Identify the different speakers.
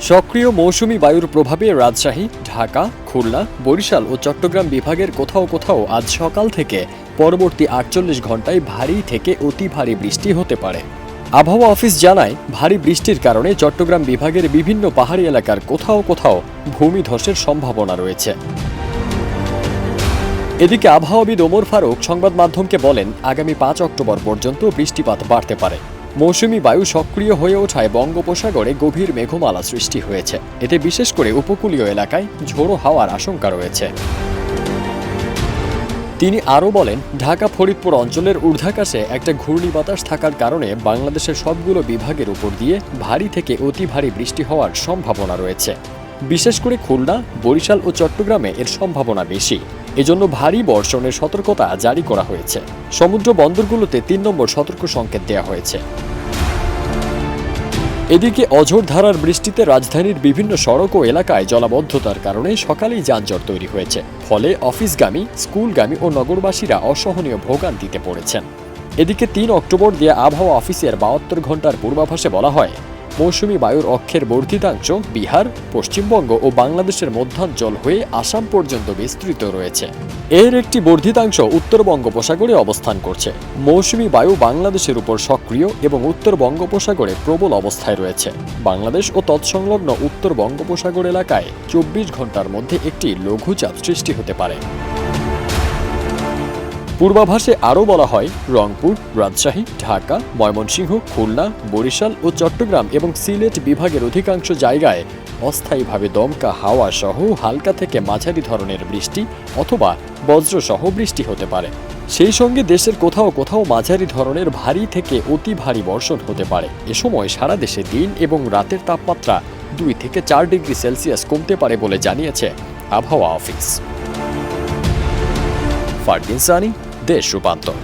Speaker 1: সক্রিয় মৌসুমি বায়ুর প্রভাবে রাজশাহী, ঢাকা, খুলনা, বরিশাল ও চট্টগ্রাম বিভাগের কোথাও কোথাও আজ সকাল থেকে পরবর্তী ৪৮ ঘণ্টায় ভারী থেকে অতি ভারী বৃষ্টি হতে পারে। আবহাওয়া অফিস জানায়, ভারী বৃষ্টির কারণে চট্টগ্রাম বিভাগের বিভিন্ন পাহাড়ি এলাকার কোথাও কোথাও ভূমিধসের সম্ভাবনা রয়েছে। এদিকে আবহাওয়াবিদ ওমর ফারুক সংবাদ মাধ্যমকে বলেন, আগামী ৫ অক্টোবর পর্যন্ত বৃষ্টিপাত বাড়তে পারে। মৌসুমি বায়ু সক্রিয় হয়ে ওঠায় বঙ্গোপসাগরে গভীর মেঘমালা সৃষ্টি হয়েছে। এতে বিশেষ করে উপকূলীয় এলাকায় ঝোড়ো হাওয়ার আশঙ্কা রয়েছে। তিনি আরও বলেন, ঢাকা ফরিদপুর অঞ্চলের ঊর্ধ্বাকাশে একটা ঘূর্ণি বাতাস থাকার কারণে বাংলাদেশের সবগুলো বিভাগের উপর দিয়ে ভারী থেকে অতি ভারী বৃষ্টি হওয়ার সম্ভাবনা রয়েছে। বিশেষ করে খুলনা, বরিশাল ও চট্টগ্রামে এর সম্ভাবনা বেশি। এজন্য ভারী বর্ষণের সতর্কতা জারি করা হয়েছে। সমুদ্র বন্দরগুলোতে ৩ নম্বর সতর্ক সংকেত দেওয়া হয়েছে। এদিকে অঝোর ধারার বৃষ্টিতে রাজধানীর বিভিন্ন সড়ক ও এলাকায় জলাবদ্ধতার কারণে সকালেই যানজট তৈরি হয়েছে। ফলে অফিসগামী, স্কুলগামী ও নগরবাসীরা অসহনীয় ভোগান্তিতে পড়েছেন। এদিকে ৩ অক্টোবর দিয়ে আবহাওয়া অফিসের ৭২ ঘণ্টার পূর্বাভাসে বলা হয়, মৌসুমি বায়ুর অক্ষের বর্ধিতাংশ বিহার, পশ্চিমবঙ্গ ও বাংলাদেশের মধ্যাঞ্চল হয়ে আসাম পর্যন্ত বিস্তৃত রয়েছে। এর একটি বর্ধিতাংশ উত্তর বঙ্গোপসাগরে অবস্থান করছে। মৌসুমি বায়ু বাংলাদেশের উপর সক্রিয় এবং উত্তর বঙ্গোপসাগরে প্রবল অবস্থায় রয়েছে। বাংলাদেশ ও তৎসংলগ্ন উত্তর বঙ্গোপসাগর এলাকায় ২৪ ঘণ্টার মধ্যে একটি লঘুচাপ সৃষ্টি হতে পারে। পূর্বাভাসে আরও বলা হয়, রংপুর, রাজশাহী, ঢাকা, ময়মনসিংহ, খুলনা, বরিশাল ও চট্টগ্রাম এবং সিলেট বিভাগের অধিকাংশ জায়গায় অস্থায়ীভাবে দমকা হাওয়া সহ হালকা থেকে মাঝারি ধরনের বৃষ্টি অথবা বজ্রসহ বৃষ্টি হতে পারে। সেই সঙ্গে দেশের কোথাও কোথাও মাঝারি ধরনের ভারী থেকে অতি ভারী বর্ষণ হতে পারে। এ সময় সারা দেশে দিন এবং রাতের তাপমাত্রা ২ থেকে ৪ ডিগ্রি সেলসিয়াস কমতে পারে বলে জানিয়েছে আবহাওয়া অফিস। ফারদিন সানি, দেশ রূপান্তর।